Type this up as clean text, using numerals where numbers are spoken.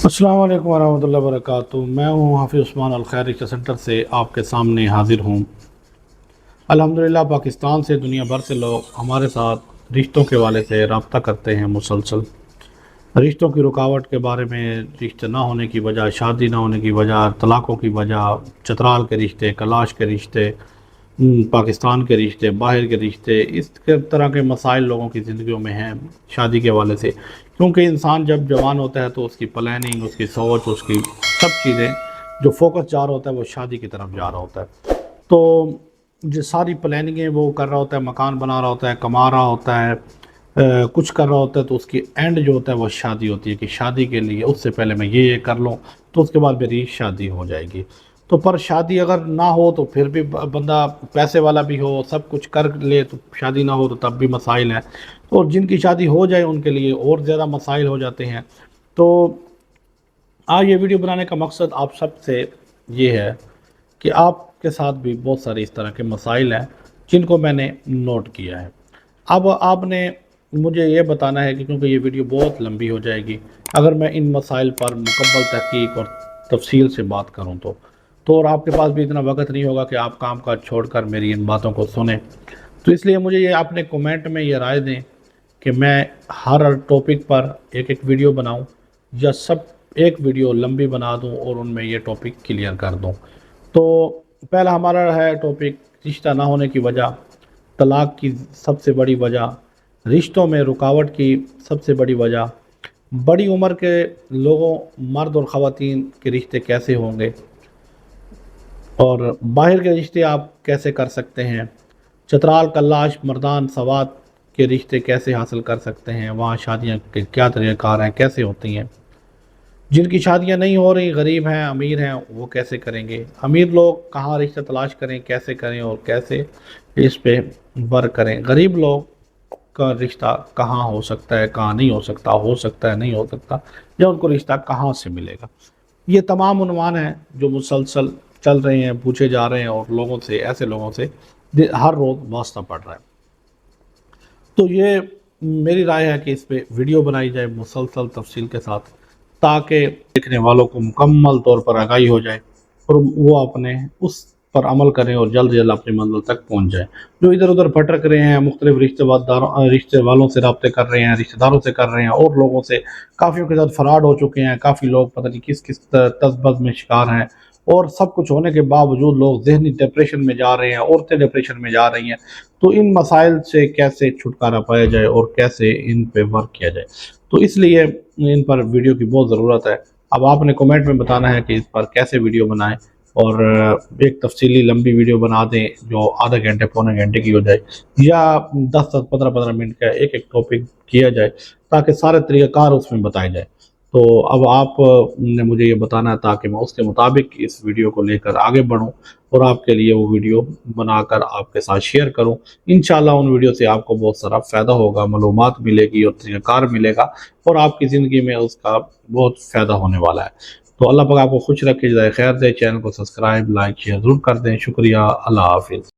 السلام علیکم ورحمۃ اللہ وبرکاتہ۔ میں ہوں حافظ عثمان الخیر رشتہ سینٹر سے آپ کے سامنے حاضر ہوں۔ الحمدللہ پاکستان سے دنیا بھر سے لوگ ہمارے ساتھ رشتوں کے حوالے سے رابطہ کرتے ہیں مسلسل۔ رشتوں کی رکاوٹ کے بارے میں، رشتے نہ ہونے کی وجہ، شادی نہ ہونے کی وجہ، طلاقوں کی وجہ، چترال کے رشتے، کلاش کے رشتے، پاکستان کے رشتے، باہر کے رشتے، اس طرح کے مسائل لوگوں کی زندگیوں میں ہیں شادی کے حوالے سے۔ کیونکہ انسان جب جوان ہوتا ہے تو اس کی پلاننگ، اس کی سوچ، اس کی سب چیزیں جو فوکس جا رہا ہوتا ہے وہ شادی کی طرف جا رہا ہوتا ہے۔ تو جو ساری پلاننگیں وہ کر رہا ہوتا ہے، مکان بنا رہا ہوتا ہے، کما رہا ہوتا ہے، کچھ کر رہا ہوتا ہے، تو اس کی اینڈ جو ہوتا ہے وہ شادی ہوتی ہے کہ شادی کے لیے اس سے پہلے میں یہ کر لوں تو اس کے بعد میری شادی ہو جائے گی۔ تو پر شادی اگر نہ ہو تو پھر بھی بندہ پیسے والا بھی ہو، سب کچھ کر لے، تو شادی نہ ہو تو تب بھی مسائل ہیں۔ اور جن کی شادی ہو جائے ان کے لیے اور زیادہ مسائل ہو جاتے ہیں۔ تو آج یہ ویڈیو بنانے کا مقصد آپ سب سے یہ ہے کہ آپ کے ساتھ بھی بہت سارے اس طرح کے مسائل ہیں جن کو میں نے نوٹ کیا ہے۔ اب آپ نے مجھے یہ بتانا ہے کہ کیونکہ یہ ویڈیو بہت لمبی ہو جائے گی اگر میں ان مسائل پر مکمل تحقیق اور تفصیل سے بات کروں تو اور آپ کے پاس بھی اتنا وقت نہیں ہوگا کہ آپ کام کاج چھوڑ کر میری ان باتوں کو سنیں۔ تو اس لیے مجھے یہ اپنے کومنٹ میں یہ رائے دیں کہ میں ہر ٹاپک پر ایک ایک ویڈیو بناؤں یا سب ایک ویڈیو لمبی بنا دوں اور ان میں یہ ٹاپک کلیئر کر دوں۔ تو پہلا ہمارا ہے ٹاپک رشتہ نہ ہونے کی وجہ، طلاق کی سب سے بڑی وجہ، رشتوں میں رکاوٹ کی سب سے بڑی وجہ، بڑی عمر کے لوگوں، مرد اور خواتین کے رشتے کیسے ہوں گے، اور باہر کے رشتے آپ کیسے کر سکتے ہیں، چترال، کلاش، مردان، سوات کے رشتے کیسے حاصل کر سکتے ہیں، وہاں شادیاں کے کیا طریقہ کار ہیں، کیسے ہوتی ہیں، جن کی شادیاں نہیں ہو رہی، غریب ہیں، امیر ہیں، وہ کیسے کریں گے، امیر لوگ کہاں رشتہ تلاش کریں، کیسے کریں اور کیسے اس پہ ورک کریں، غریب لوگ کا رشتہ کہاں ہو سکتا ہے، کہاں نہیں ہو سکتا ہے نہیں ہو سکتا، یا ان کو رشتہ کہاں سے ملے گا۔ یہ تمام عنوان ہیں جو مسلسل چل رہے ہیں، پوچھے جا رہے ہیں اور لوگوں سے، ایسے لوگوں سے ہر روز واسطہ پڑ رہا ہے۔ تو یہ میری رائے ہے کہ اس پہ ویڈیو بنائی جائے مسلسل تفصیل کے ساتھ، تاکہ دیکھنے والوں کو مکمل طور پر آگاہی ہو جائے اور وہ اپنے اس پر عمل کریں اور جلد جلد اپنی منزل تک پہنچ جائیں۔ جو ادھر ادھر بھٹک رہے ہیں، مختلف رشتے والوں سے رابطے کر رہے ہیں، رشتہ داروں سے کر رہے ہیں، اور لوگوں سے کافیوں کے ساتھ فراڈ ہو چکے ہیں، کافی لوگ پتہ نہیں کس کس تذبذب میں شکار ہیں، اور سب کچھ ہونے کے باوجود لوگ ذہنی ڈپریشن میں جا رہے ہیں، عورتیں ڈپریشن میں جا رہی ہیں۔ تو ان مسائل سے کیسے چھٹکارا پایا جائے اور کیسے ان پہ ورک کیا جائے، تو اس لیے ان پر ویڈیو کی بہت ضرورت ہے۔ اب آپ نے کومنٹ میں بتانا ہے کہ اس پر کیسے ویڈیو بنائیں، اور ایک تفصیلی لمبی ویڈیو بنا دیں جو آدھا گھنٹے پونے گھنٹے کی ہو جائے، یا 10-15 منٹ کا ایک ایک ٹاپک کیا جائے تاکہ سارے طریقہ کار اس میں بتائے جائے۔ تو اب آپ نے مجھے یہ بتانا ہے تاکہ میں اس کے مطابق اس ویڈیو کو لے کر آگے بڑھوں اور آپ کے لیے وہ ویڈیو بنا کر آپ کے ساتھ شیئر کروں۔ انشاءاللہ ان ویڈیو سے آپ کو بہت سارا فائدہ ہوگا، معلومات ملے گی اور طریقہ کار ملے گا، اور آپ کی زندگی میں اس کا بہت فائدہ ہونے والا ہے۔ تو اللہ پاک آپ کو خوش رکھے، جزائے خیر دے۔ چینل کو سبسکرائب، لائک، شیئر ضرور کر دیں۔ شکریہ، اللہ حافظ۔